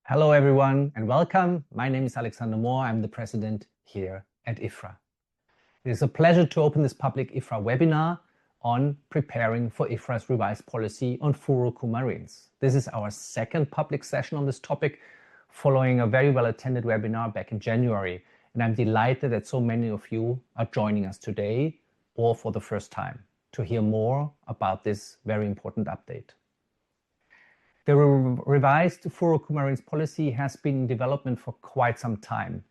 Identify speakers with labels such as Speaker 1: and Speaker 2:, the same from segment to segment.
Speaker 1: Hello, everyone, and welcome. My name is Alexander Mohr. I'm the president here at IFRA. It is a pleasure to open this public IFRA webinar on preparing for IFRA's revised policy on furocoumarins. This is our second public session on this topic, following a very well-attended webinar back in January. And I'm delighted that so many of you are joining us today or for the first time to hear more about this very important update. The revised furocoumarins policy has been in development for quite some time.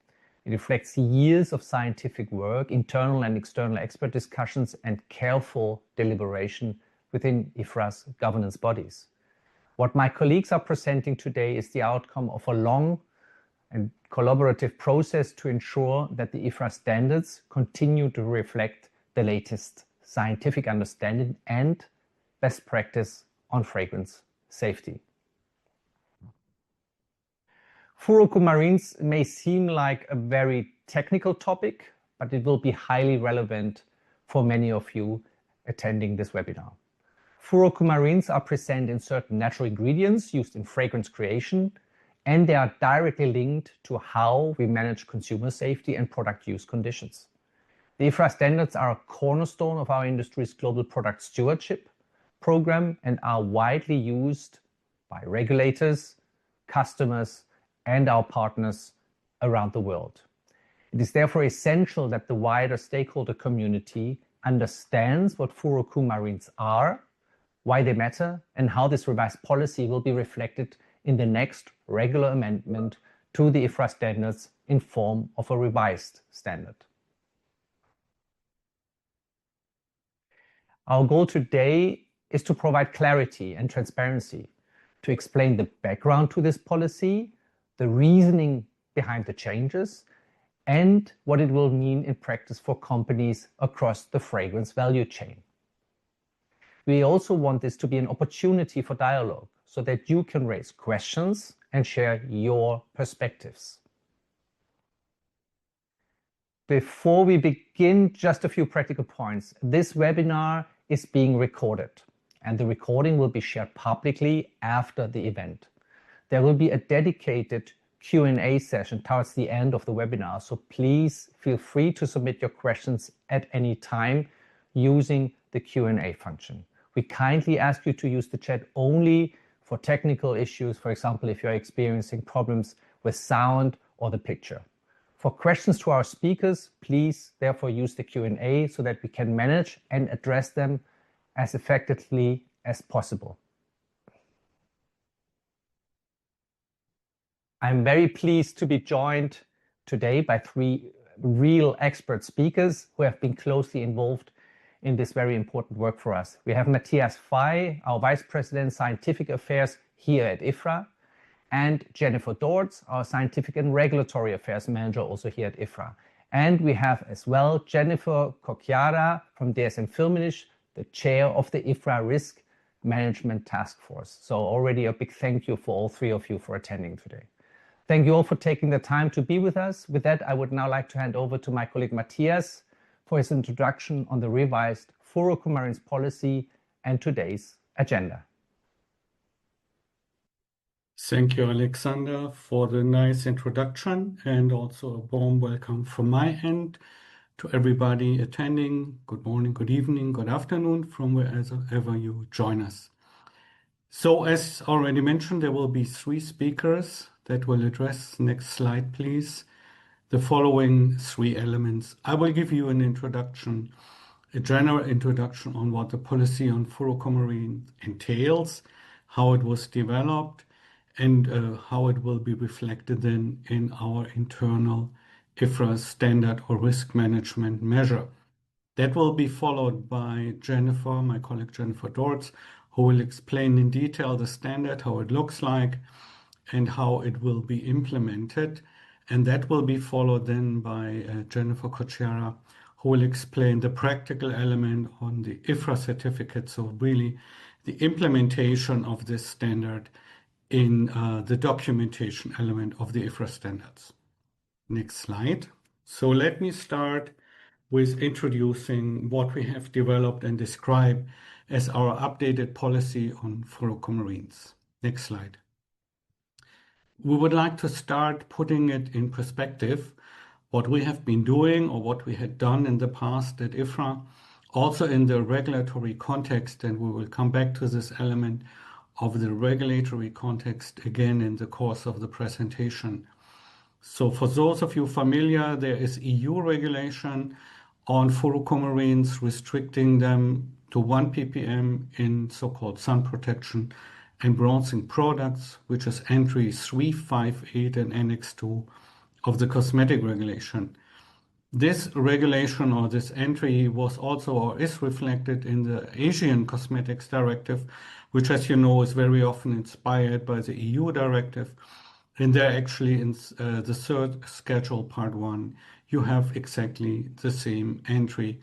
Speaker 1: It reflects years of scientific work, internal and external expert discussions, and careful deliberation within IFRA's governance bodies. What my colleagues are presenting today is the outcome of a long and collaborative process to ensure that the IFRA standards continue to reflect the latest scientific understanding and best practice on fragrance safety. Furocoumarins may seem like a very technical topic, but it will be highly relevant for many of you attending this webinar. Furocoumarins are present in certain natural ingredients used in fragrance creation, and they are directly linked to how we manage consumer safety and product use conditions. The IFRA standards are a cornerstone of our industry's global product stewardship program and are widely used by regulators, customers, and our partners around the world. It is therefore essential that the wider stakeholder community understands what furocoumarins are, why they matter, and how this revised policy will be reflected in the next regular amendment to the IFRA standards in form of a revised standard. Our goal today is to provide clarity and transparency, to explain the background to this policy, the reasoning behind the changes, and what it will mean in practice for companies across the fragrance value chain. We also want this to be an opportunity for dialogue so that you can raise questions and share your perspectives. Before we begin, just a few practical points. This webinar is being recorded, and the recording will be shared publicly after the event. There will be a dedicated Q&A session towards the end of the webinar, so please feel free to submit your questions at any time using the Q&A function. We kindly ask you to use the chat only for technical issues, for example, if you're experiencing problems with sound or the picture. For questions to our speakers, please therefore use the Q&A so that we can manage and address them as effectively as possible. I'm very pleased to be joined today by three real expert speakers who have been closely involved in this very important work for us. We have Matthias, our Vice President, Scientific Affairs here at IFRA, and Jennifer Dorts, our Scientific and Regulatory Affairs Manager, also here at IFRA. And we have as well Jennifer Cocchiara from dsm-firmenich, the chair of the IFRA Risk Management Task Force. So already a big thank you for all three of you for attending today. Thank you all for taking the time to be with us. With that, I would now like to hand over to my colleague Matthias for his introduction on the revised furocoumarins policy and today's agenda.
Speaker 2: Thank you, Alexander, for the nice introduction, and also a warm welcome from my end to everybody attending. Good morning, good evening, good afternoon from wherever you join us. So as already mentioned, there will be three speakers that will address, next slide please, the following three elements. I will give you an introduction, a general introduction on what the policy on furocoumarins entails, how it was developed, and how it will be reflected then in our internal IFRA standard or risk management measure. That will be followed by Jennifer, my colleague Jennifer Dorts, who will explain in detail the standard, how it looks like, and how it will be implemented. And that will be followed then by Jennifer Cocchiara, who will explain the practical element on the IFRA certificate, so really the implementation of this standard in the documentation element of the IFRA standards. Next slide. So let me start with introducing what we have developed and described as our updated policy on furocoumarins. Next slide. we would like to start putting it in perspective, what we have been doing or what we had done in the past at IFRA, also in the regulatory context, and we will come back to this element of the regulatory context again in the course of the presentation. So for those of you familiar, there is EU regulation on furocoumarins restricting them to 1 ppm in so-called sun protection and bronzing products, which is entry 358 and Annex 2 of the cosmetic regulation. This regulation or this entry was also or is reflected in the Asian Cosmetics Directive, which, as you know, is very often inspired by the EU directive. And there actually in the third schedule, part 1, you have exactly the same entry.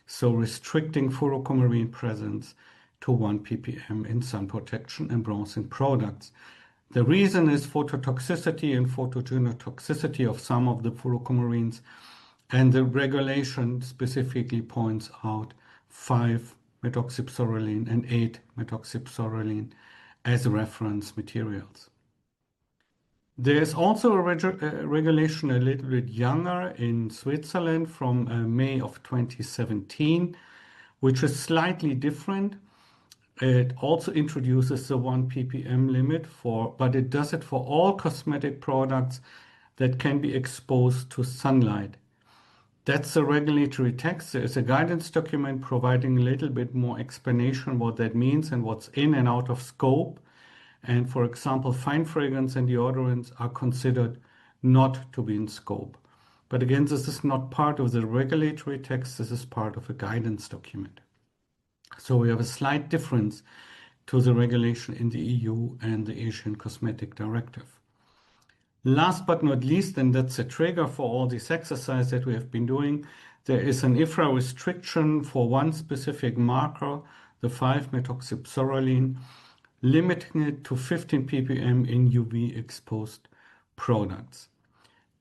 Speaker 2: So restricting furocoumarin presence to 1 ppm in sun protection and bronzing products. The reason is phototoxicity and photogenotoxicity of some of the furocoumarins, and the regulation specifically points out 5-methoxypsorelline and 8-methoxypsorelline as reference materials. There's also a regulation a little bit younger in Switzerland from May of 2017, which is slightly different. It also introduces the 1 ppm limit but it does it for all cosmetic products that can be exposed to sunlight. That's the regulatory text. There is a guidance document providing a little bit more explanation what that means and what's in and out of scope. And for example, fine fragrance and deodorants are considered not to be in scope. But again, this is not part of the regulatory text. This is part of a guidance document. So we have a slight difference to the regulation in the EU and the Asian Cosmetic Directive. Last but not least, and that's a trigger for all this exercise that we have been doing, there is an IFRA restriction for one specific marker, the 5-methoxypsorelline, limiting it to 15 ppm in UV exposed products.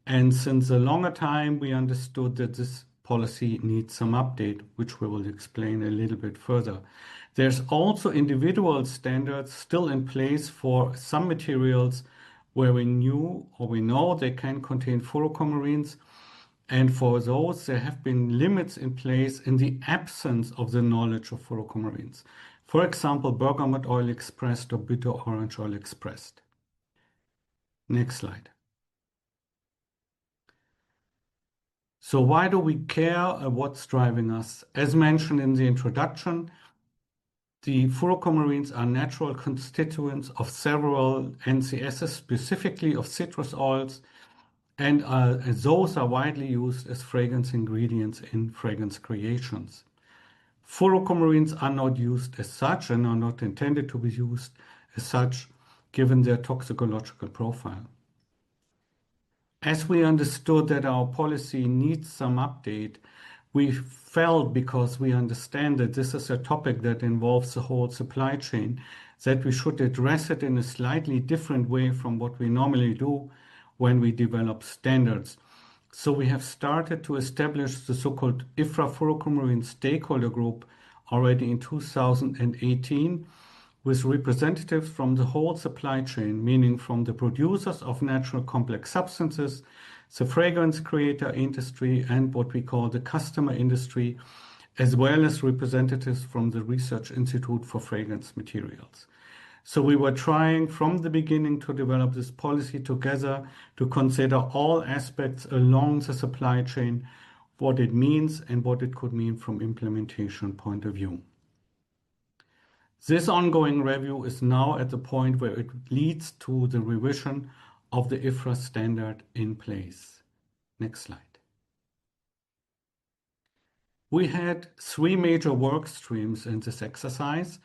Speaker 2: And since a longer time, we understood that this policy needs some update, which we will explain a little bit further. There's also individual standards still in place for some materials where we knew or we know they can contain furocoumarins, and for those there have been limits in place in the absence of the knowledge of furocoumarins. For example, bergamot oil expressed or bitter orange oil expressed. Next slide. So why do we care what's driving us? As mentioned in the introduction, the furocoumarins are natural constituents of several NCSs, specifically of citrus oils, and those are widely used as fragrance ingredients in fragrance creations. Furocoumarins are not used as such and are not intended to be used as such, given their toxicological profile. As we understood that our policy needs some update, we felt, because we understand that this is a topic that involves the whole supply chain, that we should address it in a slightly different way from what we normally do when we develop standards. So we have started to establish the so-called IFRA Furocoumarin Stakeholder Group already in 2018, with representatives from the whole supply chain, meaning from the producers of natural complex substances, the fragrance creator industry, and what we call the customer industry, as well as representatives from the Research Institute for Fragrance Materials. So we were trying from the beginning to develop this policy together to consider all aspects along the supply chain, what it means and what it could mean from implementation point of view. This ongoing review is now at the point where it leads to the revision of the IFRA standard in place. Next slide. We had 3 major work streams in this exercise,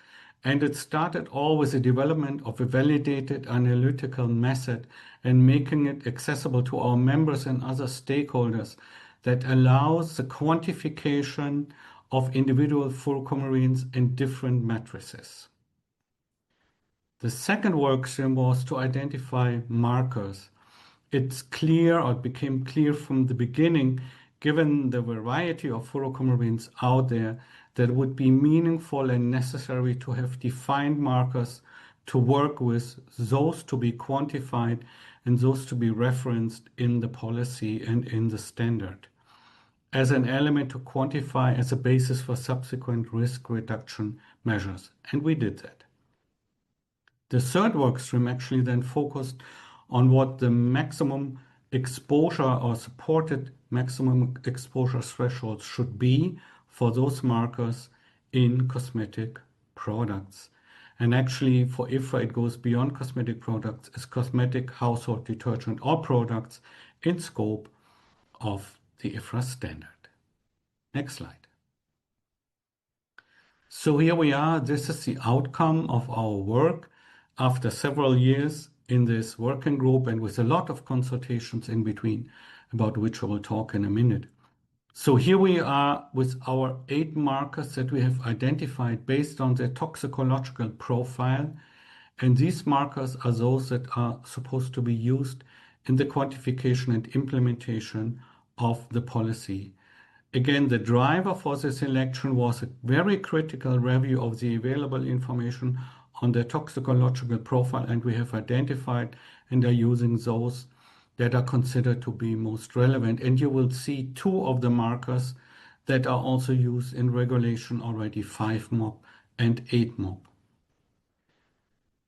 Speaker 2: and it started all with the development of a validated analytical method and making it accessible to our members and other stakeholders that allows the quantification of individual furocoumarins in different matrices. The second work stream was to identify markers. It's clear, or it became clear from the beginning, given the variety of furocoumarins out there, that it would be meaningful and necessary to have defined markers to work with those to be quantified and those to be referenced in the policy and in the standard as an element to quantify as a basis for subsequent risk reduction measures. And we did that. The third work stream actually then focused on what the maximum exposure or supported maximum exposure thresholds should be for those markers in cosmetic products. And actually for IFRA, it goes beyond cosmetic products as cosmetic, household detergent, or products in scope of the IFRA standard. Next slide. So here we are. This is the outcome of our work after several years in this working group and with a lot of consultations in between, about which I will talk in a minute. So here we are with our 8 markers that we have identified based on their toxicological profile. And these markers are those that are supposed to be used in the quantification and implementation of the policy. Again, the driver for this selection was a very critical review of the available information on the toxicological profile, and we have identified and are using those that are considered to be most relevant. And you will see 2 of the markers that are also used in regulation already, 5 MOP and 8 MOP.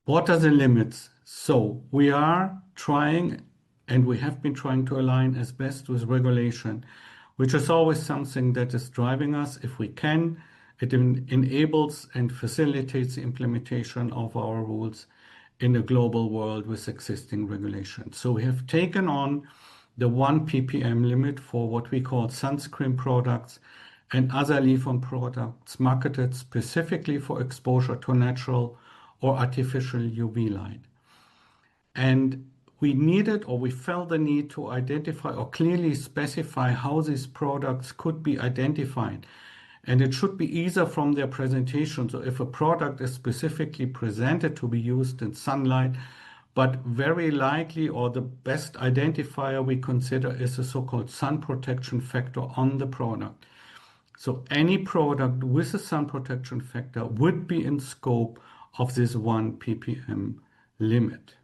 Speaker 2: What are the limits? So we are trying, and we have been trying to align as best with regulation, which is always something that is driving us. If we can, it enables and facilitates the implementation of our rules in a global world with existing regulations. So we have taken on the 1 ppm limit for what we call sunscreen products and other leave-on products marketed specifically for exposure to natural or artificial UV light. And we needed, or we felt the need to identify or clearly specify how these products could be identified. And it should be either from their presentation. So if a product is specifically presented to be used in sunlight, but very likely, or the best identifier we consider is a so-called sun protection factor on the product. So any product with a sun protection factor would be in scope of this 1 ppm limit.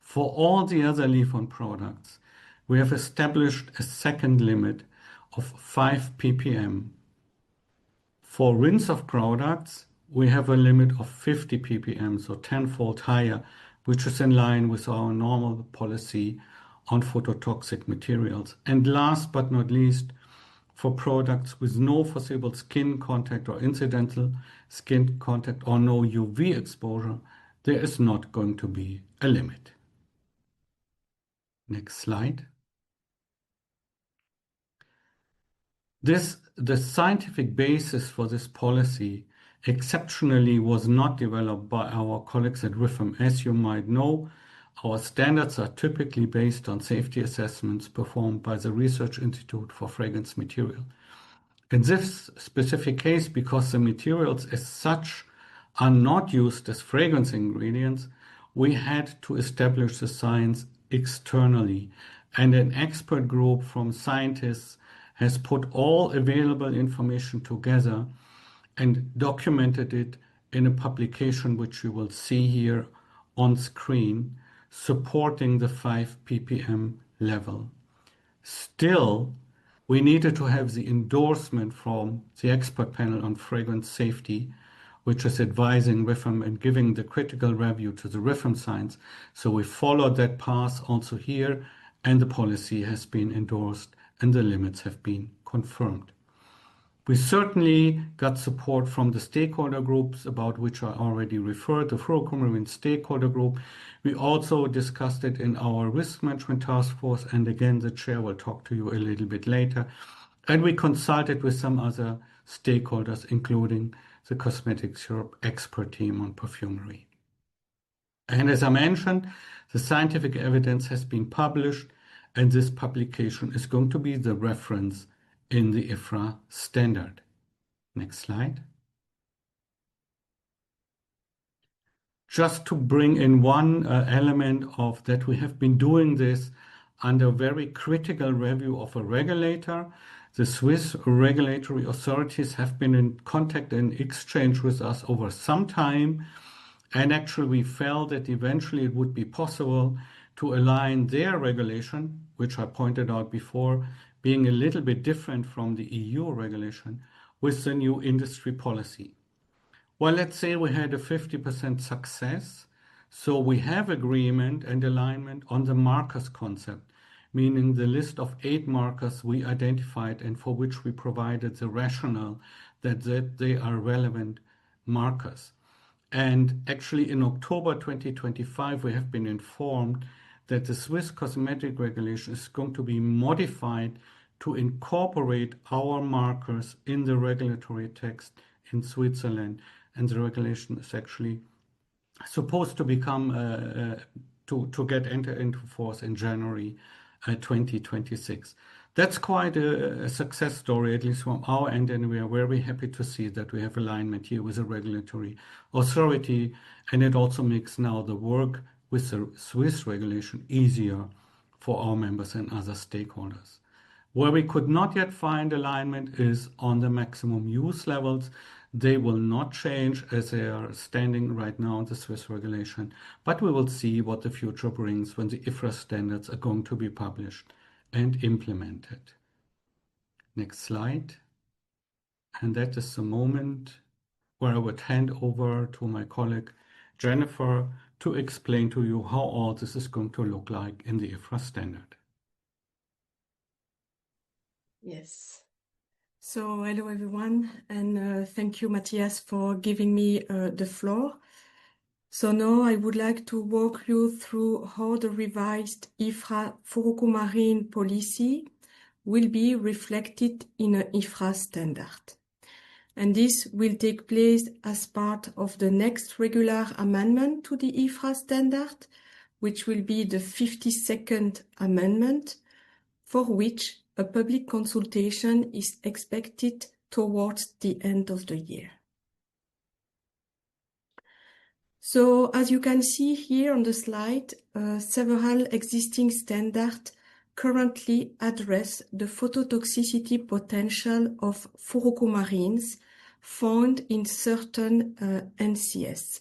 Speaker 2: For all the other leave-on products, we have established a second limit of 5 ppm. For rinse-off products, we have a limit of 50 ppm, so 10-fold higher, which is in line with our normal policy on phototoxic materials. And last but not least, for products with no foreseeable skin contact or incidental skin contact or no UV exposure, there is not going to be a limit. Next slide. The scientific basis for this policy exceptionally was not developed by our colleagues at RIFM. As you might know, our standards are typically based on safety assessments performed by the Research Institute for Fragrance Material. In this specific case, because the materials as such are not used as fragrance ingredients, we had to establish the science externally, and an expert group from scientists has put all available information together and documented it in a publication which you will see here on screen, supporting the 5 ppm level. Still, we needed to have the endorsement from the expert panel on fragrance safety, which is advising RIFM and giving the critical review to the RIFM science. So we followed that path also here, and the policy has been endorsed and the limits have been confirmed. We certainly got support from the stakeholder groups about which I already referred, the furocoumarins stakeholder group. We also discussed it in our risk management task force, and again, the chair will talk to you a little bit later. And we consulted with some other stakeholders, including the cosmetic syrup expert team on perfumery. And as I mentioned, the scientific evidence has been published, and this publication is going to be the reference in the IFRA standard. Next slide. Just to bring in one element of that, we have been doing this under very critical review of a regulator. The Swiss regulatory authorities have been in contact and exchange with us over some time, And actually, we felt that eventually it would be possible to align their regulation, which I pointed out before, being a little bit different from the EU regulation, with the new industry policy. Well, let's say we had a 50% success. So we have agreement and alignment on the markers concept, meaning the list of 8 markers we identified and for which we provided the rationale that they are relevant markers. And actually in October 2025, we have been informed that the Swiss cosmetic regulation is going to be modified to incorporate our markers in the regulatory text in Switzerland. And the regulation is actually supposed to become enter into force in January 2026. That's quite a success story, at least from our end, and we are very happy to see that we have alignment here with the regulatory authority, and it also makes now the work with the Swiss regulation easier for our members and other stakeholders. Where we could not yet find alignment is on the maximum use levels. They will not change as they are standing right now in the Swiss regulation, but we will see what the future brings when the IFRA standards are going to be published and implemented. Next slide. And that is the moment where I would hand over to my colleague Jennifer to explain to you how all this is going to look like in the IFRA standard.
Speaker 3: Yes. So hello everyone, and thank you, Matthias, for giving me the floor. So now I would like to walk you through how the revised IFRA furocoumarins policy will be reflected in an IFRA standard. And this will take place as part of the next regular amendment to the IFRA standard, which will be the 52nd amendment, for which a public consultation is expected towards the end of the year. So, as you can see here on the slide, several existing standards currently address the phototoxicity potential of furocoumarins found in certain NCS.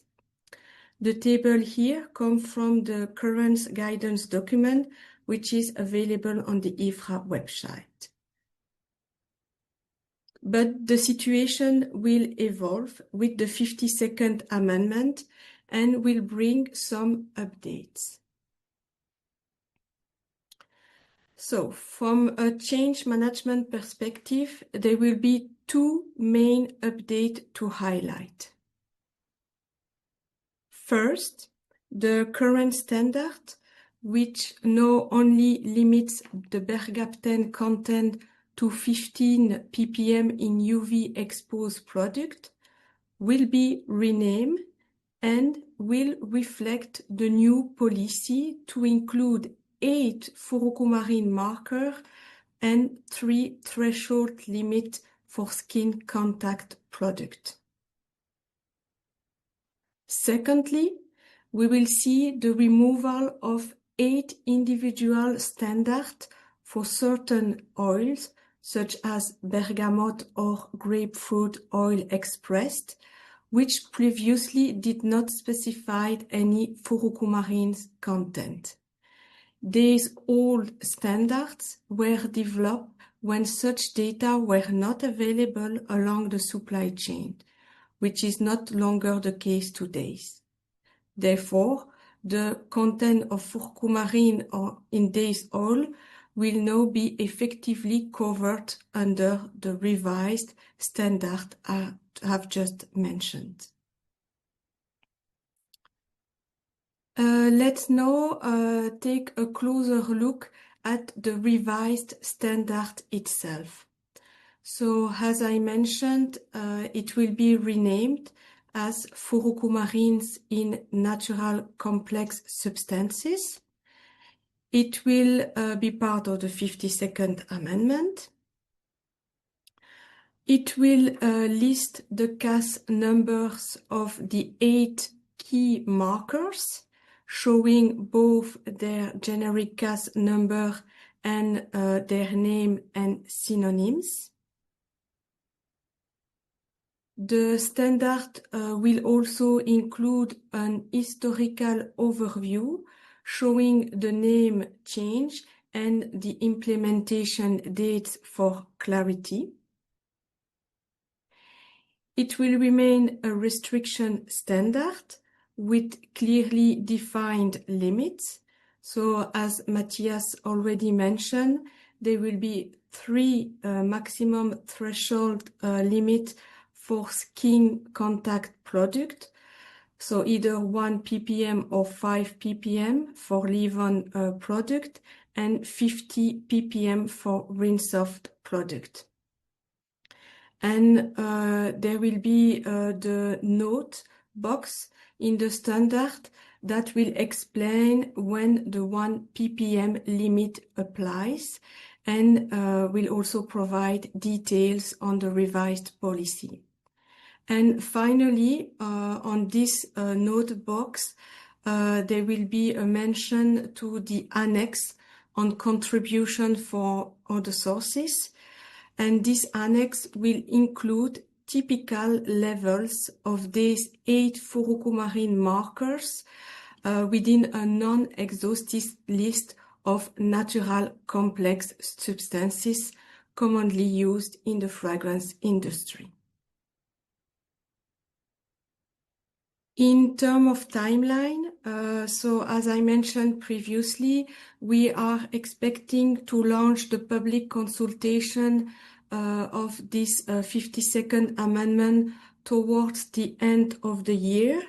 Speaker 3: The table here comes from the current guidance document, which is available on the IFRA website. But the situation will evolve with the 52nd amendment and will bring some updates. So, from a change management perspective, there will be 2 main updates to highlight. First, the current standard, which now only limits the bergaptan content to 15 ppm in UV exposed product, will be renamed and will reflect the new policy to include 8 furocoumarin markers and 3 threshold limits for skin contact product. Secondly, we will see the removal of 8 individual standards for certain oils, such as bergamot or grapefruit oil expressed, which previously did not specify any furocoumarins content. These old standards were developed when such data were not available along the supply chain, which is not longer the case today. Therefore, the content of furocoumarin in this oil will now be effectively covered under the revised standard I have just mentioned. Let's now take a closer look at the revised standard itself. So, as I mentioned, it will be renamed as furocoumarins in natural complex substances. It will be part of the 52nd amendment. It will list the CAS numbers of the 8 key markers, showing both their generic CAS number and their name and synonyms. The standard will also include an historical overview showing the name change and the implementation dates for clarity. It will remain a restriction standard with clearly defined limits. So as Matthias already mentioned, there will be 3 maximum threshold limit for skin contact product. So either 1 ppm or 5 ppm for leave-on product and 50 ppm for rinse-off product. And there will be the note box in the standard that will explain when the 1 ppm limit applies and will also provide details on the revised policy. And finally, on this note box, there will be a mention to the annex on contribution for other sources. And this annex will include typical levels of these 8 furocoumarins markers within a non-exhaustive list of natural complex substances commonly used in the fragrance industry. In terms of timeline, so as I mentioned previously, we are expecting to launch the public consultation of this 52nd amendment towards the end of the year,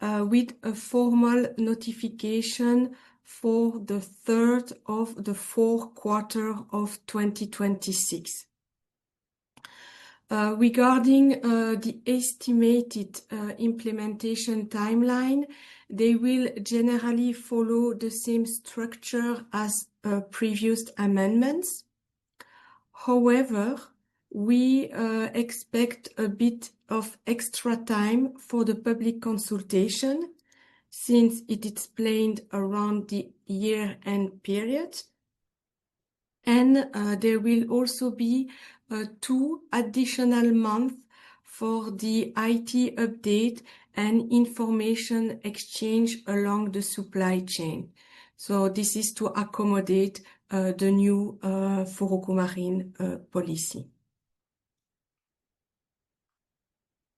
Speaker 3: with a formal notification for the 3rd of the 4th quarter of 2026. Regarding the estimated implementation timeline, they will generally follow the same structure as previous amendments. However, we expect a bit of extra time for the public consultation since it is planned around the year-end period. And there will also be 2 additional months for the IT update and information exchange along the supply chain. So this is to accommodate the new furocoumarin policy.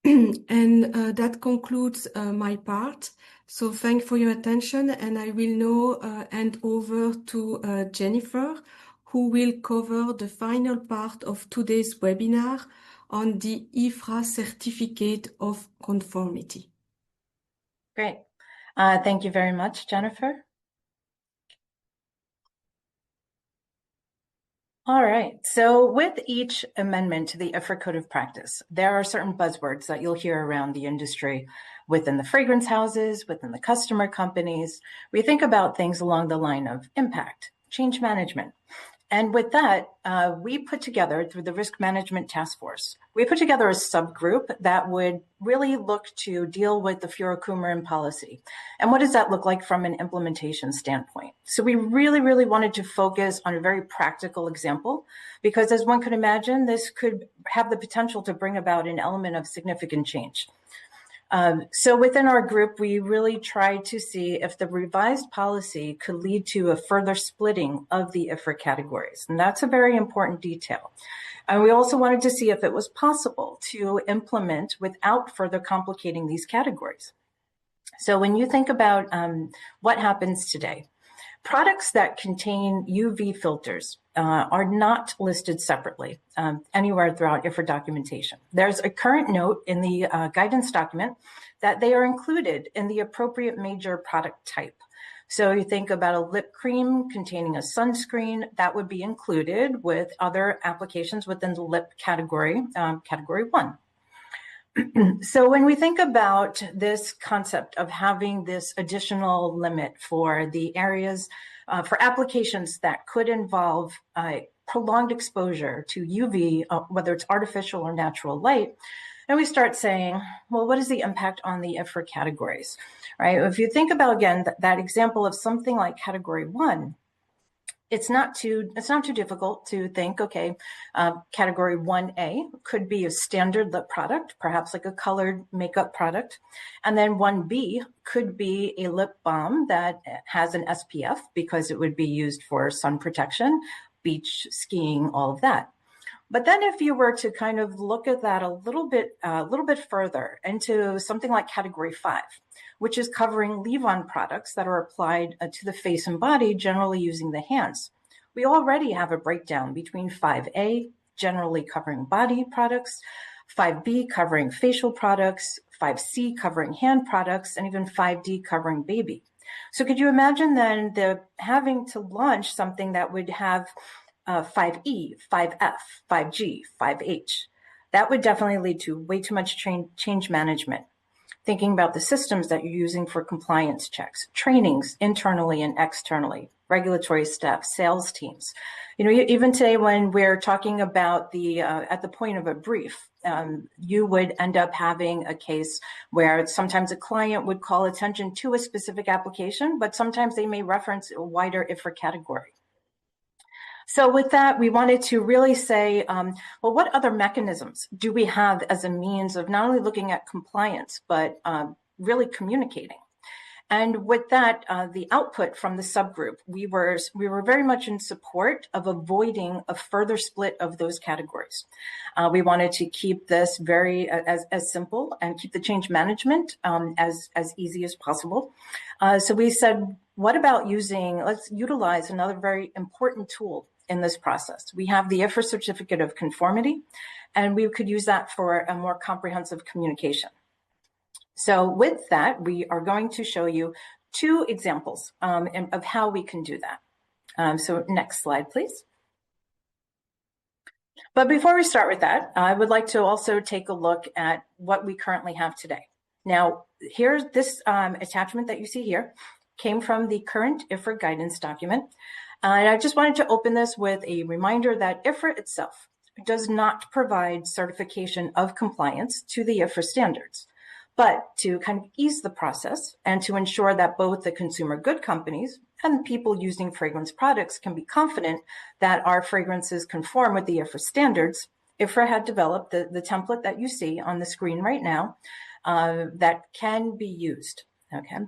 Speaker 3: And that concludes my part. So thanks for your attention, and I will now hand over to Jennifer, who will cover the final part of today's webinar on the IFRA Certificate of Conformity.
Speaker 4: Great. Thank you very much, Jennifer. All right, so with each amendment to the IFRA Code of Practice, there are certain buzzwords that you'll hear around the industry within the fragrance houses, within the customer companies. We think about things along the line of impact, change management. And with that, we put together, through the Risk Management Task Force, we put together a subgroup that would really look to deal with the furocoumarin policy. And what does that look like from an implementation standpoint? So we really wanted to focus on a very practical example, because as one could imagine, this could have the potential to bring about an element of significant change. So within our group, we really tried to see if the revised policy could lead to a further splitting of the IFRA categories. And that's a very important detail. And we also wanted to see if it was possible to implement without further complicating these categories. So when you think about what happens today, products that contain UV filters are not listed separately anywhere throughout IFRA documentation. There's a current note in the guidance document that they are included in the appropriate major product type. So you think about a lip cream containing a sunscreen, that would be included with other applications within the lip category, category 1. So when we think about this concept of having this additional limit for the areas, for applications that could involve prolonged exposure to UV, whether it's artificial or natural light, and we start saying, well, what is the impact on the IFRA categories, right? If you think about, again, that example of something like category 1, it's not too difficult to think, okay, category 1A could be a standard lip product, perhaps like a colored makeup product. And then 1B could be a lip balm that has an SPF because it would be used for sun protection, beach, skiing, all of that. But then if you were to kind of look at that a little bit further into something like category 5, which is covering leave-on products that are applied to the face and body, generally using the hands. We already have a breakdown between 5A, generally covering body products, 5B covering facial products, 5C covering hand products, and even 5D covering baby. So could you imagine then having to launch something that would have 5E, 5F, 5G, 5H? That would definitely lead to way too much change management. Thinking about the systems that you're using for compliance checks, trainings internally and externally, regulatory staff, sales teams. You know, even today when we're talking about at the point of a brief, you would end up having a case where sometimes a client would call attention to a specific application, but sometimes they may reference a wider IFRA category. So with that, we wanted to really say, well, what other mechanisms do we have as a means of not only looking at compliance, but really communicating? And with that, the output from the subgroup, we were very much in support of avoiding a further split of those categories. We wanted to keep this very as simple and keep the change management as easy as possible. So we said, what about let's utilize another very important tool in this process. We have the IFRA Certificate of Conformity, and we could use that for a more comprehensive communication. So with that, we are going to show you 2 examples of how we can do that. So next slide, please. But before we start with that, I would like to also take a look at what we currently have today. Now, here's this attachment that you see here came from the current IFRA guidance document. And I just wanted to open this with a reminder that IFRA itself does not provide certification of compliance to the IFRA standards, but to kind of ease the process and to ensure that both the consumer good companies and people using fragrance products can be confident that our fragrances conform with the IFRA standards, IFRA had developed the template that you see on the screen right now that can be used, okay?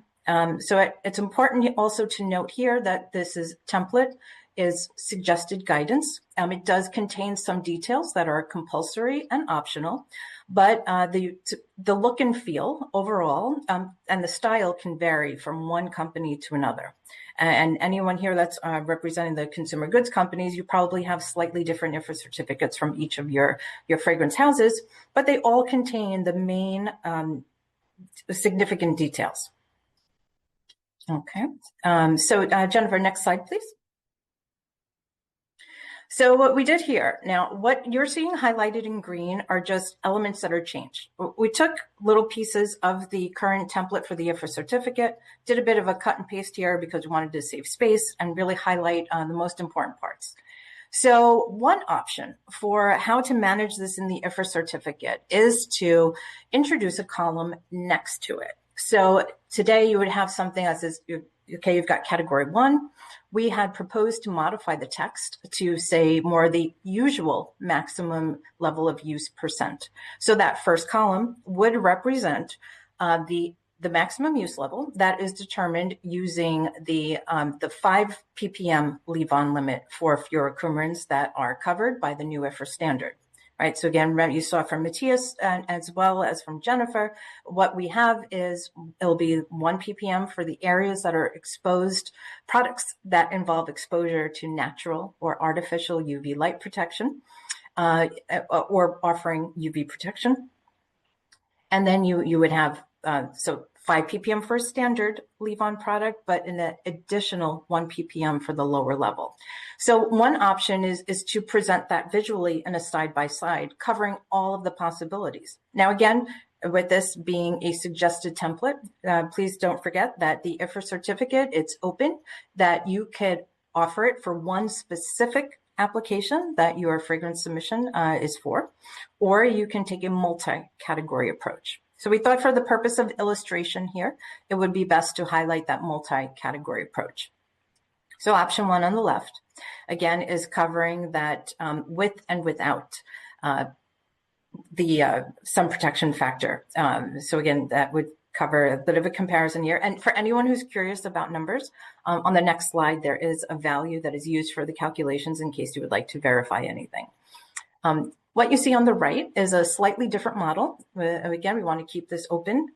Speaker 4: So it's important also to note here that this template is suggested guidance. It does contain some details that are compulsory and optional, but the look and feel overall and the style can vary from one company to another. And anyone here that's representing the consumer goods companies, you probably have slightly different IFRA certificates from each of your fragrance houses, but they all contain the main significant details. Okay, so Jennifer, next slide, please. So what we did here, now what you're seeing highlighted in green are just elements that are changed. We took little pieces of the current template for the IFRA certificate, did a bit of a cut and paste here because we wanted to save space and really highlight the most important parts. So one option for how to manage this in the IFRA certificate is to introduce a column next to it. So today you would have something that says, okay, you've got category 1. We had proposed to modify the text to say more the usual maximum level of use %. So that first column would represent the maximum use level that is determined using the 5 ppm leave-on limit for furocoumarins that are covered by the new IFRA standard. Right, so again, you saw from Matthias as well as from Jennifer, what we have is it'll be 1 ppm for the areas that are exposed, products that involve exposure to natural or artificial UV light protection or offering UV protection. And then you would have, so 5 ppm for a standard leave-on product, but an additional 1 ppm for the lower level. So one option is to present that visually in a side-by-side, covering all of the possibilities. Now, again, with this being a suggested template, please don't forget that the IFRA certificate, it's open, that you could offer it for one specific application that your fragrance submission is for, or you can take a multi-category approach. So we thought for the purpose of illustration here, it would be best to highlight that multi-category approach. So option 1 on the left, again, is covering that with and without the sun protection factor. So again, that would cover a bit of a comparison here. And for anyone who's curious about numbers, on the next slide, there is a value that is used for the calculations in case you would like to verify anything. What you see on the right is a slightly different model. Again, we want to keep this open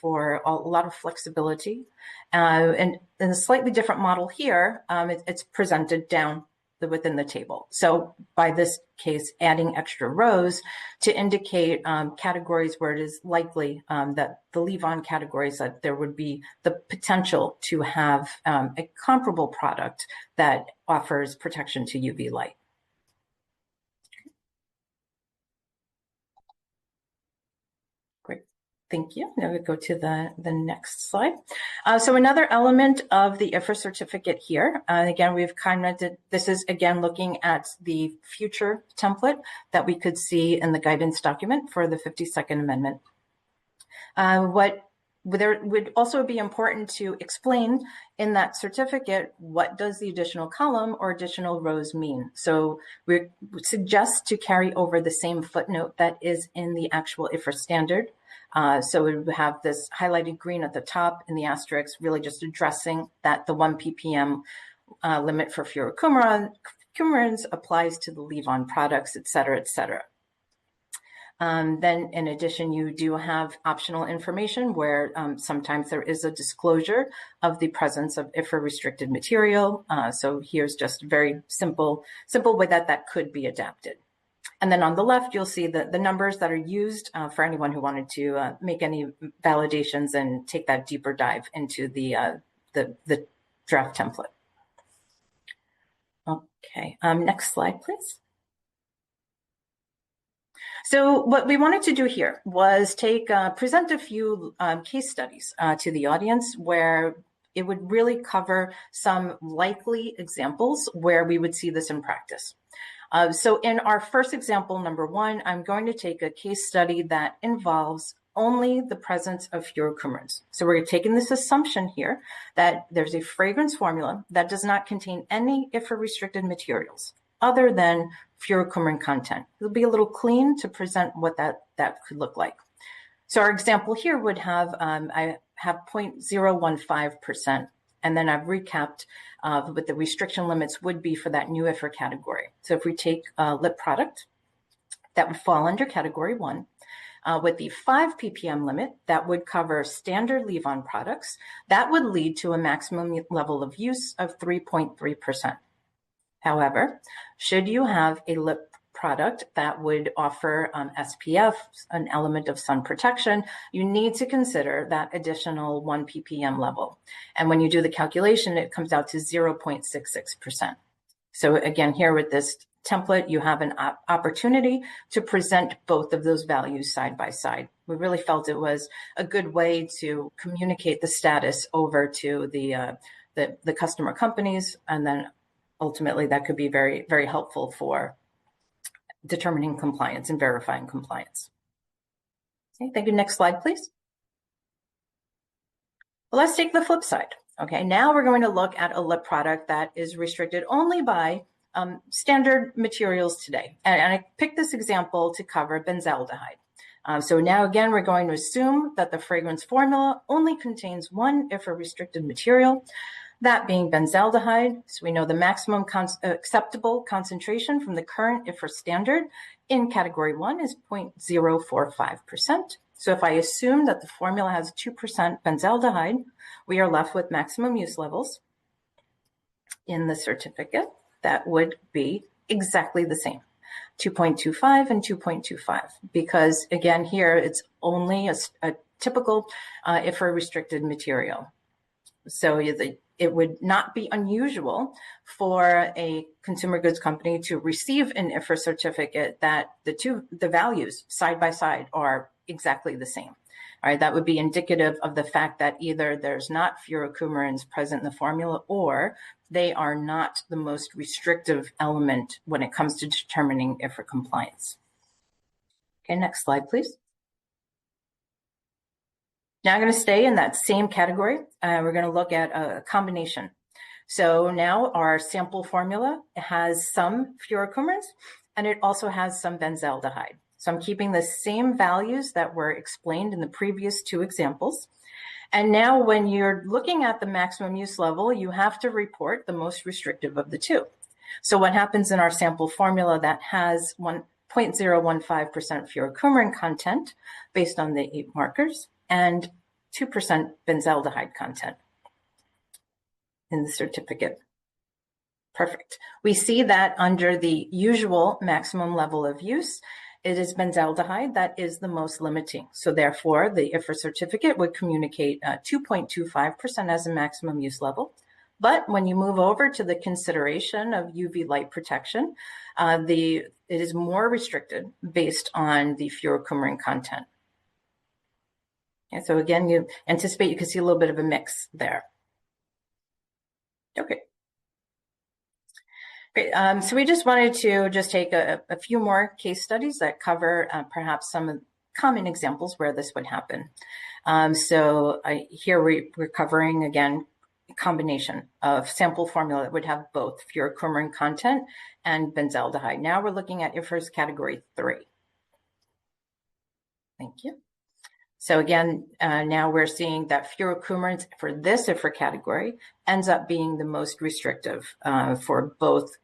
Speaker 4: for a lot of flexibility. And in a slightly different model here, it's presented down within the table. So by this case, adding extra rows to indicate categories where it is likely that the leave-on categories that there would be the potential to have a comparable product that offers protection to UV light. Thank you. Now we go to the next slide. So another element of the IFRA certificate here, again, we've commented, this is again looking at the future template that we could see in the guidance document for the 52nd Amendment. There would also be important to explain in that certificate, what does the additional column or additional rows mean? So we suggest to carry over the same footnote that is in the actual IFRA standard. So we would have this highlighted green at the top and the asterisk really just addressing that the 1 ppm limit for furocoumarins applies to the leave-on products, et cetera, et cetera. Then in addition, you do have optional information where sometimes there is a disclosure of the presence of IFRA restricted material. So here's just a very simple way that could be adapted. And then on the left, you'll see the numbers that are used for anyone who wanted to make any validations and take that deeper dive into the draft template. Okay, next slide, please. So what we wanted to do here was present a few case studies to the audience where it would really cover some likely examples where we would see this in practice. So in our first example, number 1, I'm going to take a case study that involves only the presence of furocoumarins. So we're taking this assumption here that there's a fragrance formula that does not contain any IFRA restricted materials other than furocoumarin content. It'll be a little clean to present what that could look like. So our example here would have, I have 0.015%, and then I've recapped what the restriction limits would be for that new IFRA category. So if we take a lip product, that would fall under category 1. With the 5 ppm limit, that would cover standard leave-on products. That would lead to a maximum level of use of 3.3%. However, should you have a lip product that would offer SPF, an element of sun protection, you need to consider that additional 1 ppm level. And when you do the calculation, it comes out to 0.66%. So again, here with this template, you have an opportunity to present both of those values side by side. We really felt it was a good way to communicate the status over to the customer companies, and then ultimately that could be very, very helpful for determining compliance and verifying compliance. Okay, thank you. Next slide, please. Well, let's take the flip side. Okay, now we're going to look at a lip product that is restricted only by standard materials today. And I picked this example to cover benzaldehyde. So now again, we're going to assume that the fragrance formula only contains one IFRA restricted material, that being benzaldehyde. So we know the maximum acceptable concentration from the current IFRA standard in category 1 is 0.045%. So if I assume that the formula has 2% benzaldehyde, we are left with maximum use levels in the certificate that would be exactly the same, 2.25 and 2.25, because again, here it's only a typical IFRA restricted material. So it would not be unusual for a consumer goods company to receive an IFRA certificate that the values side by side are exactly the same. All right, that would be indicative of the fact that either there's not furocoumarins present in the formula, or they are not the most restrictive element when it comes to determining IFRA compliance. Okay, next slide, please. Now I'm going to stay in that same category. We're going to look at a combination. So now our sample formula has some furocoumarins, and it also has some benzaldehyde. So I'm keeping the same values that were explained in the previous two examples. And now when you're looking at the maximum use level, you have to report the most restrictive of the two. So what happens in our sample formula that has 0.015% furocoumarin content based on the 8 markers and 2% benzaldehyde content in the certificate. Perfect. We see that under the usual maximum level of use, it is benzaldehyde that is the most limiting. So therefore, the IFRA certificate would communicate 2.25% as a maximum use level. But when you move over to the consideration of UV light protection, it is more restricted based on the furocoumarin content. And so again, you anticipate you can see a little bit of a mix there. Okay. Great. So we just wanted to just take a few more case studies that cover perhaps some common examples where this would happen. Here we're covering, again, a combination of sample formula that would have both furocoumarin content and benzaldehyde. Now we're looking at IFRA's category 3. Thank you. So again, now we're seeing that furocoumarins for this IFRA category ends up being the most restrictive for both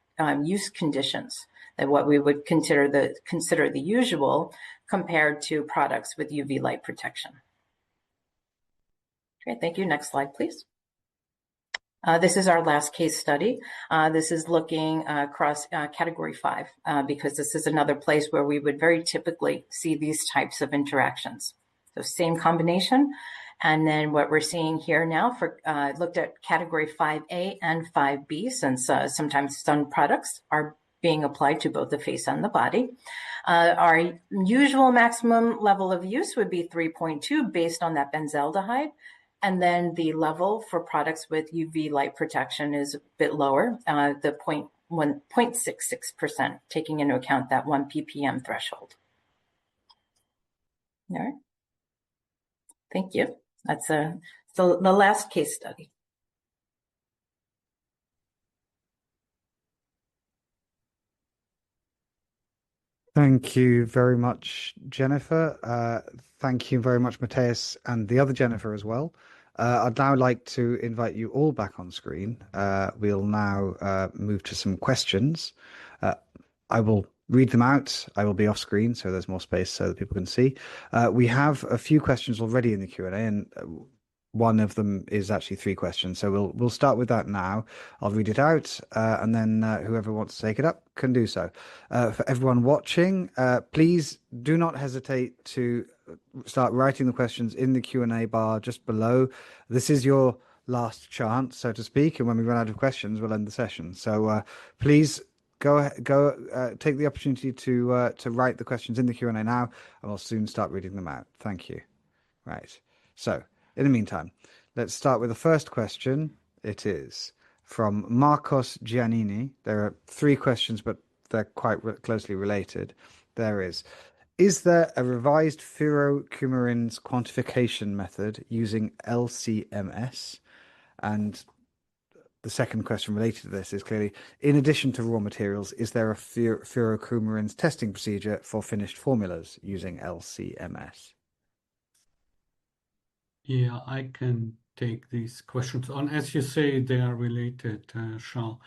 Speaker 4: use conditions than what we would consider the usual compared to products with UV light protection. Okay, thank you. Next slide, please. This is our last case study. This is looking across category 5 because this is another place where we would very typically see these types of interactions. So same combination. And then what we're seeing here now for looked at category 5A and 5B, since sometimes sun products are being applied to both the face and the body. Our usual maximum level of use would be 3.2 based on that benzaldehyde. And then the level for products with UV light protection is a bit lower, the 0.66%, taking into account that 1 ppm threshold. All right. Thank you. That's the last case study.
Speaker 5: Thank you very much, Jennifer. Thank you very much, Matthias, and the other Jennifer as well. I'd now like to invite you all back on screen. We'll now move to some questions. I will read them out. I will be off screen, so there's more space so that people can see. We have a few questions already in the Q&A, and one of them is actually 3 questions. So we'll start with that now. I'll read it out, and then whoever wants to take it up can do so. For everyone watching, please do not hesitate to start writing the questions in the Q&A bar just below. This is your last chance, so to speak, and when we run out of questions, we'll end the session. So please go take the opportunity to write the questions in the Q&A now, and we'll soon start reading them out. Thank you. Right. So in the meantime, let's start with the first question. It is from Marcos Giannini. There are 3 questions, but they're quite closely related. There is there a revised furocoumarins quantification method using LCMS? And the second question related to this is clearly, in addition to raw materials, is there a furocoumarins testing procedure for finished formulas using LCMS?
Speaker 2: Yeah, I can take these questions on. As you say, they are related, Charles.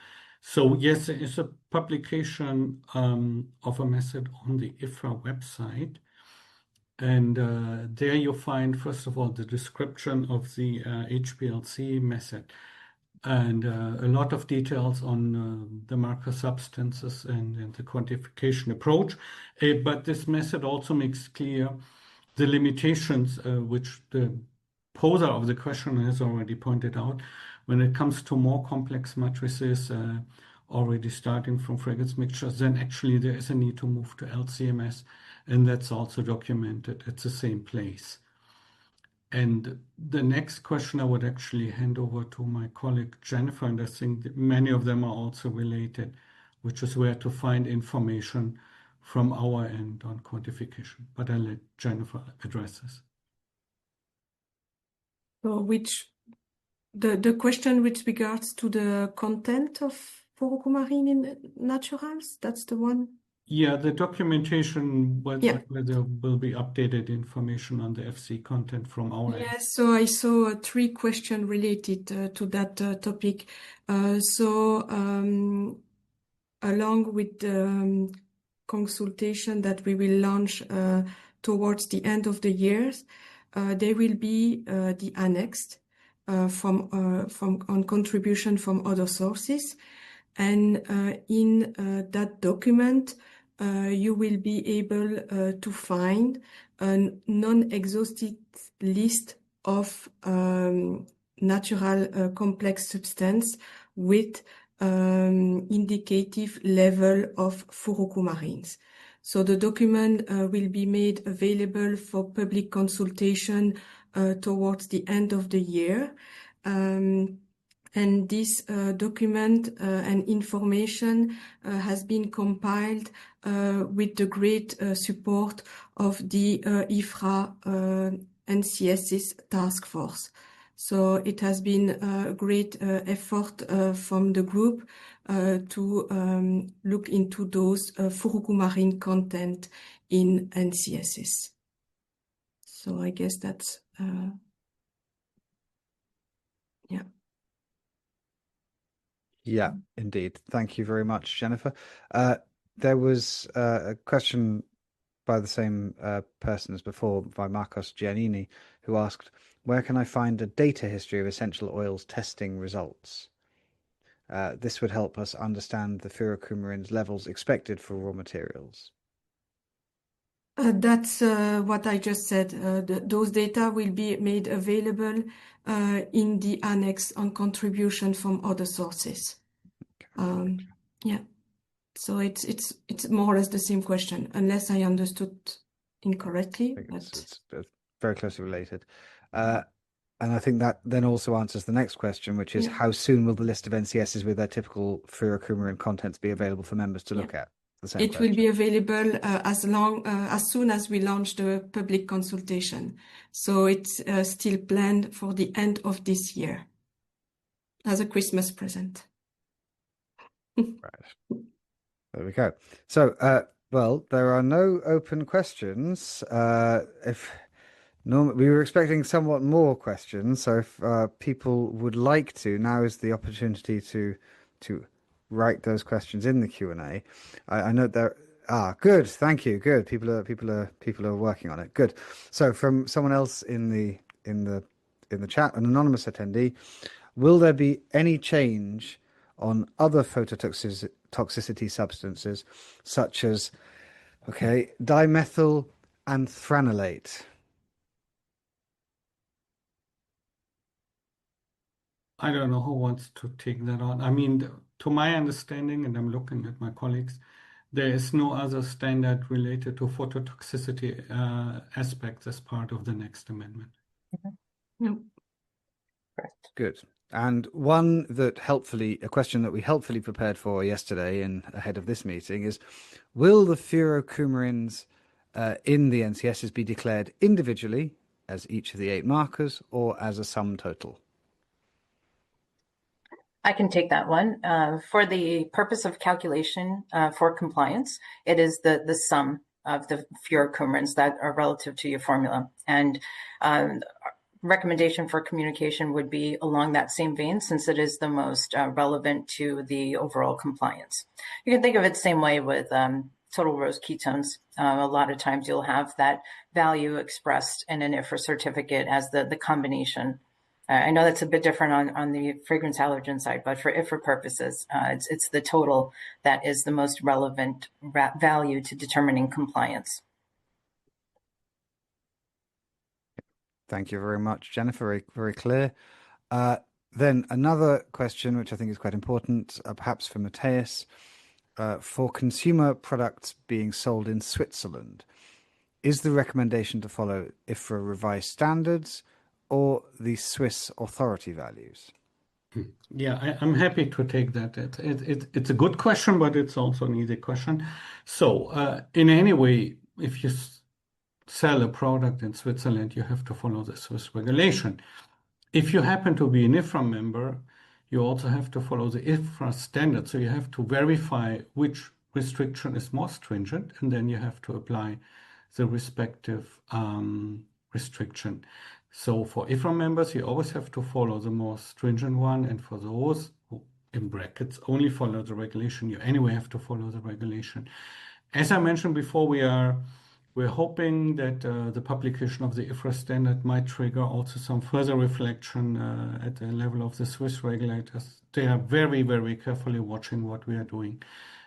Speaker 2: So yes, there is a publication of a method on the IFRA website. And there you find, first of all, the description of the HPLC method and a lot of details on the marker substances and the quantification approach. But this method also makes clear the limitations which the poser of the question has already pointed out when it comes to more complex matrices, already starting from fragrance mixtures. Then actually there is a need to move to LCMS, and that's also documented at the same place. And the next question I would actually hand over to my colleague Jennifer, and I think that many of them are also related, which is where to find information from our end on quantification. But I'll let Jennifer address this.
Speaker 3: So which The question with regards to the content of furocoumarins in naturals, that's the one?
Speaker 2: Yeah, the documentation,
Speaker 3: Yeah.
Speaker 2: whether will be updated information on the FC content from our end.
Speaker 3: Yes, so I saw 3 questions related to that topic. Along with the consultation that we will launch towards the end of the year, there will be the annex from on contribution from other sources, and in that document you will be able to find a non-exhaustive list of natural complex substance with indicative level of furocoumarins. So the document will be made available for public consultation towards the end of the year. And this document and information has been compiled with the great support of the IFRA NCS's task force. So it has been a great effort from the group to look into those furocoumarin content in NCSs. So I guess that's, yeah.
Speaker 5: Yeah, indeed. Thank you very much, Jennifer. There was a question by the same person as before, by Marcos Giannini, who asked, where can I find a data history of essential oils testing results? This would help us understand the furocoumarins levels expected for raw materials.
Speaker 3: That's what I just said. Those data will be made available in the annex on contribution from other sources. Yeah. So it's more or less the same question, unless I understood incorrectly.
Speaker 5: It's very closely related. And I think that then also answers the next question, which is how soon will the list of NCSs with their typical furocoumarin contents be available for members to look at?
Speaker 3: It will be available as soon as we launch the public consultation. So it's still planned for the end of this year as a Christmas present.
Speaker 5: Right. There we go. So, well, there are no open questions. We were expecting somewhat more questions, so if people would like to, now is the opportunity to write those questions in the Q&A. I know there. Good. Thank you. Good. People are working on it. Good. So, from someone else in the chat, an anonymous attendee, will there be any change on other phototoxicity substances such as dimethyl anthranilate?
Speaker 2: I don't know who wants to take that on. I mean, to my understanding, and I'm looking at my colleagues, there is no other standard related to phototoxicity aspects as part of the next amendment.
Speaker 3: No.
Speaker 5: Good. And a question that we helpfully prepared for yesterday and ahead of this meeting is, will the furocoumarins in the NCSs be declared individually as each of the 8 markers or as a sum total?
Speaker 4: I can take that one. For the purpose of calculation for compliance, it is the sum of the furocoumarins that are relative to your formula. And recommendation for communication would be along that same vein, since it is the most relevant to the overall compliance. You can think of it the same way with total rose ketones. A lot of times you'll have that value expressed in an IFRA certificate as the combination. I know that's a bit different on the fragrance allergen side, but for IFRA purposes, it's the total that is the most relevant value to determining compliance.
Speaker 5: Thank you very much, Jennifer. Very, very clear. Then another question, which I think is quite important, perhaps for Matthias. For consumer products being sold in Switzerland, is the recommendation to follow IFRA revised standards or the Swiss authority values?
Speaker 2: Yeah, I'm happy to take that. It's a good question, but it's also an easy question. So in any way, if you sell a product in Switzerland, you have to follow the Swiss regulation. if you happen to be an IFRA member, you also have to follow the IFRA standard. So you have to verify which restriction is more stringent, and then you have to apply the respective restriction. So for IFRA members, you always have to follow the more stringent one, and for those who, in brackets, only follow the regulation, you anyway have to follow the regulation. As I mentioned before, we're hoping that the publication of the IFRA standard might trigger also some further reflection at the level of the Swiss regulators. They are very, very carefully watching what we are doing,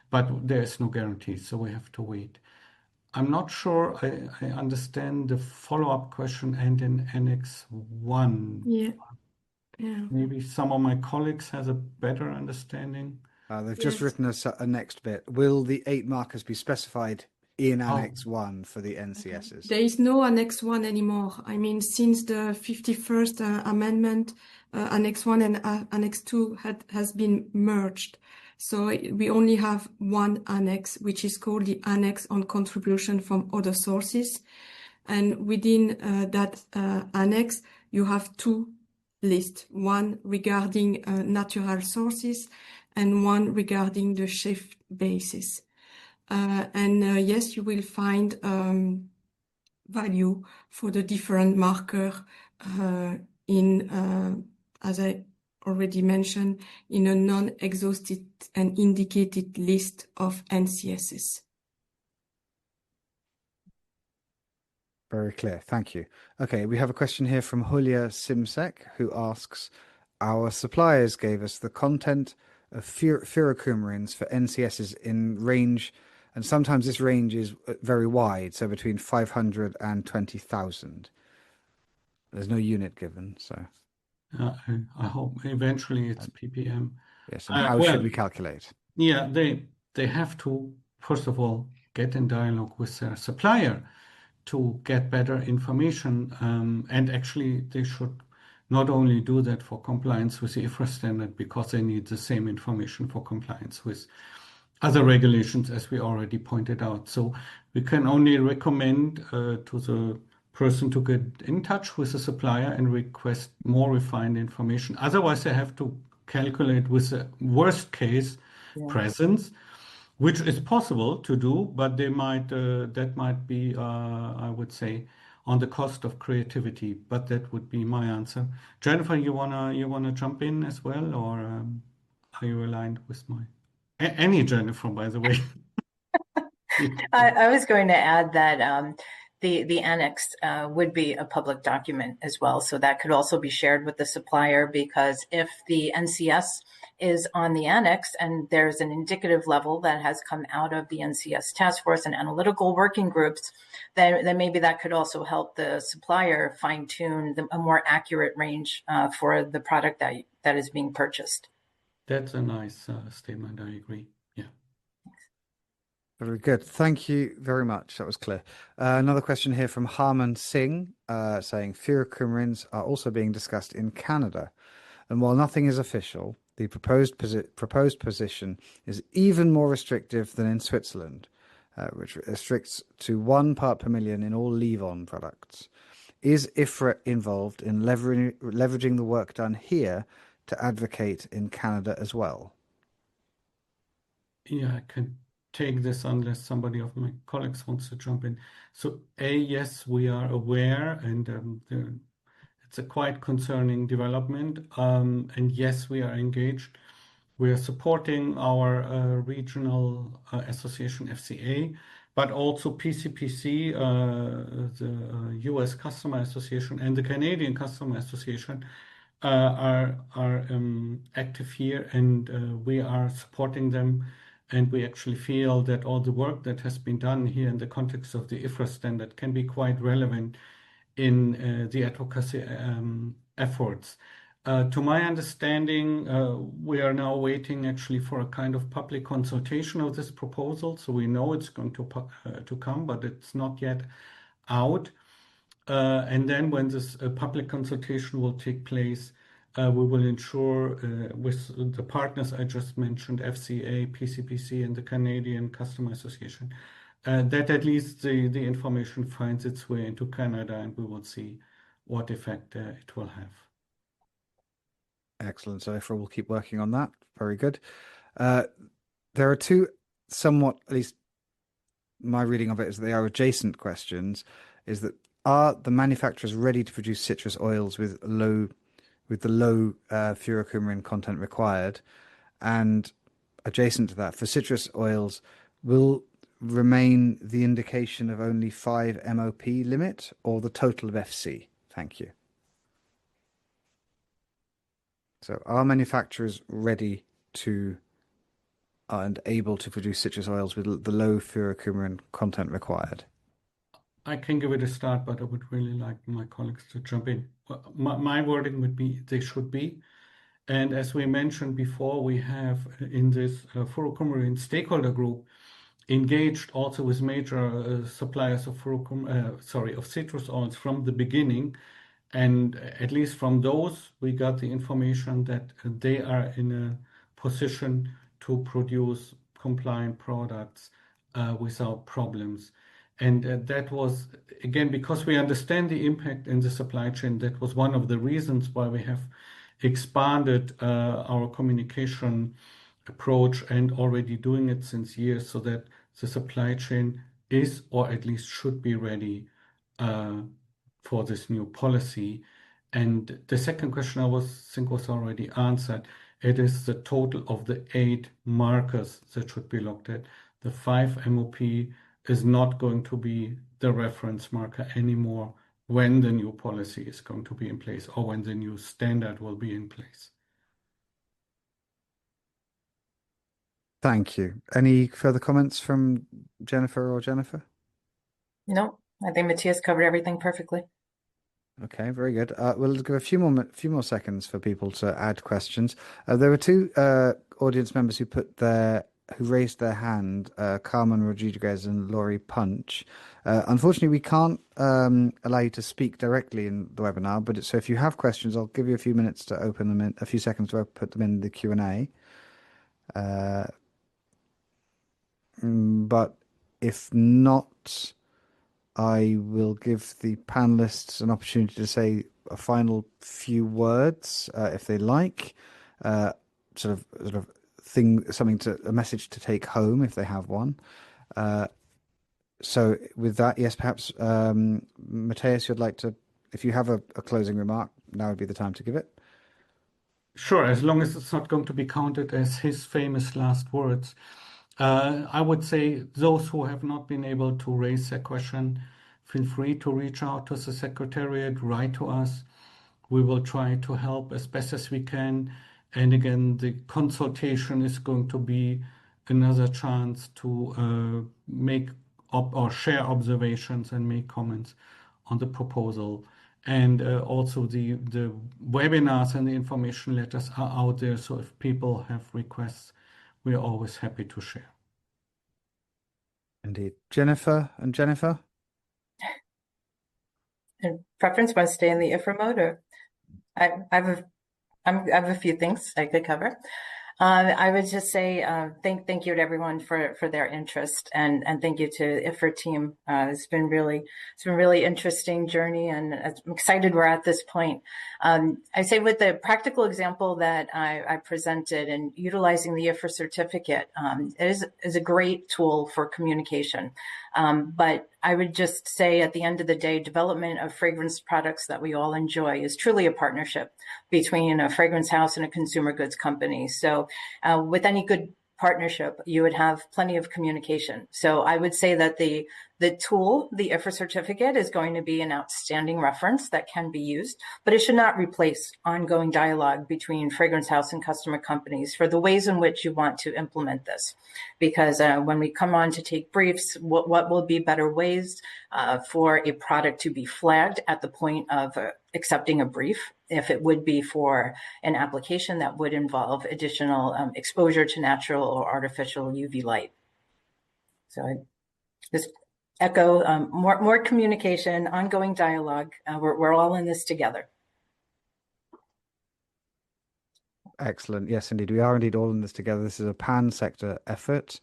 Speaker 2: but there is no guarantee, so we have to wait. I'm not sure I understand the follow-up question and in Annex 1.
Speaker 3: Yeah.
Speaker 2: Maybe some of my colleagues has a better understanding.
Speaker 5: They've just written a next bit. Will the 8 markers be specified in Annex 1 for the NCSs?
Speaker 3: There is no Annex 1 anymore. I mean, since the 51st amendment, Annex 1 and Annex 2 has been merged. So we only have one annex, which is called the Annex on Contribution from Other Sources. And within that annex, you have 2 lists, one regarding natural sources and one regarding the shift basis. Yes, you will find value for the different marker in, as I already mentioned, in a non-exhausted and indicated list of NCSs.
Speaker 5: Very clear. Thank you. Okay, we have a question here from Julia Simsek, who asks, our suppliers gave us the content of furocoumarins for NCSs in range, and sometimes this range is very wide, so between 500 and 20,000. There's no unit given, so...
Speaker 2: I hope eventually it's ppm.
Speaker 5: Yes, and how should we calculate?
Speaker 2: Yeah, they have to, first of all, get in dialogue with their supplier to get better information. And actually, they should not only do that for compliance with the IFRA standard, because they need the same information for compliance with other regulations, as we already pointed out. So we can only recommend to the person to get in touch with the supplier and request more refined information. Otherwise, they have to calculate with the worst case presence, which is possible to do, but they might that might be, I would say, on the cost of creativity. But that would be my answer. Jennifer, you wanna jump in as well, or are you aligned with my any Jennifer, by the way?
Speaker 4: I was going to add that the annex would be a public document as well. So that could also be shared with the supplier, because if the NCS is on the annex and there's an indicative level that has come out of the NCS task force and analytical working groups, then maybe that could also help the supplier fine tune a more accurate range for the product that is being purchased.
Speaker 2: That's a nice statement. I agree. Yeah.
Speaker 5: Very good. Thank you very much. That was clear. Another question here from Harman Singh saying furocoumarins are also being discussed in Canada. And while nothing is official, the proposed position is even more restrictive than in Switzerland, which restricts to 1 part per million in all leave-on products. Is IFRA involved in leveraging the work done here to advocate in Canada as well?
Speaker 2: Yeah, I can take this unless somebody of my colleagues wants to jump in. So, yes, we are aware, and it's a quite concerning development. And yes, we are engaged. We are supporting our regional association, FCA, but also PCPC, the US Customer Association, and the Canadian Customer Association are active here, and we are supporting them. And we actually feel that all the work that has been done here in the context of the IFRA standard can be quite relevant in the advocacy efforts. To my understanding, we are now waiting actually for a kind of public consultation of this proposal. So we know it's going to come, but it's not yet out. And then when this public consultation will take place, we will ensure with the partners I just mentioned, FCA, PCPC, and the Canadian Customer Association, that at least the information finds its way into Canada, and we will see what effect it will have.
Speaker 5: Excellent. So IFRA will keep working on that. Very good. There are two somewhat, at least my reading of it is they are adjacent questions, is that are the manufacturers ready to produce citrus oils with the low furocoumarin content required? And adjacent to that, for citrus oils, will remain the indication of only 5 MOP limit or the total of FC? Thank you. So are manufacturers ready to and able to produce citrus oils with the low furocoumarin content required?
Speaker 2: I can give it a start, but I would really like my colleagues to jump in. My wording would be they should be. And as we mentioned before, we have in this furocoumarin stakeholder group engaged also with major suppliers of of citrus oils from the beginning. And at least from those, we got the information that they are in a position to produce compliant products without problems. And that was, again, because we understand the impact in the supply chain, that was one of the reasons why we have expanded our communication approach and already doing it since years so that the supply chain is, or at least should be ready for this new policy. And the second question I think was already answered. It is the total of the 8 markers that should be looked at. The 5 MOP is not going to be the reference marker anymore when the new policy is going to be in place or when the new standard will be in place.
Speaker 5: Thank you. Any further comments from Jennifer or Jennifer?
Speaker 4: No, I think Matthias covered everything perfectly.
Speaker 5: Okay, very good. We'll give a few more seconds for people to add questions. There were 2 audience members who raised their hand, Carmen Rodriguez and Laurie Punch. Unfortunately, we can't allow you to speak directly in the webinar, but so if you have questions, I'll give you a few minutes to open them in, a few seconds to put them in the Q&A. But if not, I will give the panelists an opportunity to say a final few words, if they like, sort of a message to take home if they have one. So with that, yes, perhaps Matthias, you'd like to, if you have a closing remark, now would be the time to give it.
Speaker 2: Sure, as long as it's not going to be counted as his famous last words. I would say those who have not been able to raise a question, feel free to reach out to the Secretariat, write to us. We will try to help as best as we can. And again, the consultation is going to be another chance to make or share observations and make comments on the proposal. And also the webinars and the information letters are out there. So if people have requests, we are always happy to share.
Speaker 5: Indeed. Jennifer and Jennifer?
Speaker 4: And preference want to stay in the IFRA mode, or I have a few things I could cover. I would just say thank you to everyone for their interest, and thank you to the IFRA team. It's been really interesting journey, and I'm excited we're at this point. I say with the practical example that I presented and utilizing the IFRA certificate is a great tool for communication. But I would just say at the end of the day, development of fragrance products that we all enjoy is truly a partnership between a fragrance house and a consumer goods company. So with any good partnership, you would have plenty of communication. So I would say that the tool, the IFRA certificate, is going to be an outstanding reference that can be used, but it should not replace ongoing dialogue between fragrance house and customer companies for the ways in which you want to implement this. Because when we come on to take briefs, what will be better ways for a product to be flagged at the point of accepting a brief, if it would be for an application that would involve additional exposure to natural or artificial UV light. So I just echo more communication, ongoing dialogue. We're all in this together.
Speaker 5: Excellent. Yes, indeed. We are indeed all in this together. This is a pan-sector effort.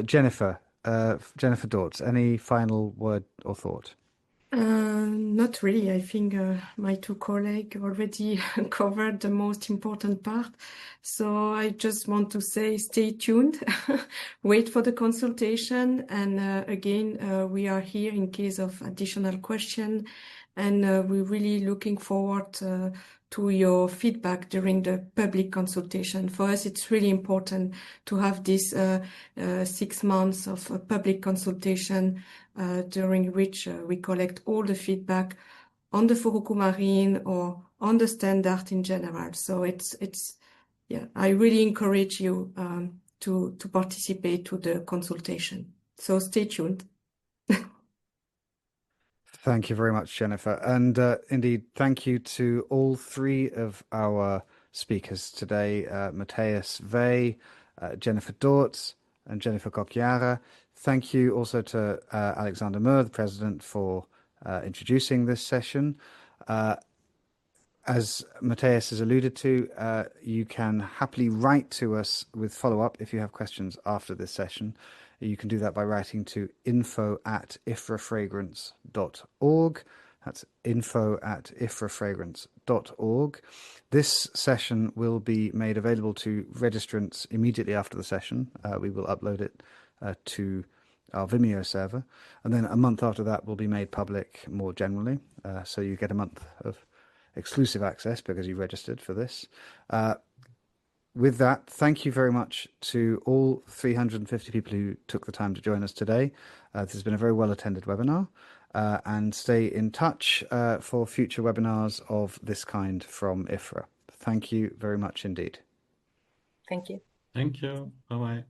Speaker 5: Jennifer Dorts, any final word or thought?
Speaker 3: Not really. I think my two colleagues already covered the most important part. So I just want to say, stay tuned, wait for the consultation. And again, we are here in case of additional question. And we're really looking forward to your feedback during the public consultation. For us, it's really important to have this 6 months of public consultation during which we collect all the feedback on the furocoumarins or on the standard in general. So yeah, I really encourage you to participate to the consultation. So stay tuned.
Speaker 5: Thank you very much, Jennifer. And indeed, thank you to all three of our speakers today, Matthias Vey, Jennifer Dorts, and Jennifer Cocchiara. Thank you also to Alexander Moore, the President, for introducing this session. As Matthias has alluded to, you can happily write to us with follow-up if you have questions after this session. You can do that by writing to info@ifrafragrance.org. That's info@ifrafragrance.org. This session will be made available to registrants immediately after the session. We will upload it to our Vimeo server. And then a month after that will be made public more generally. So you get a month of exclusive access because you registered for this. With that, thank you very much to all 350 people who took the time to join us today. This has been a very well-attended webinar, and stay in touch for future webinars of this kind from IFRA. Thank you very much indeed.
Speaker 4: Thank you.
Speaker 2: Thank you. Bye-bye.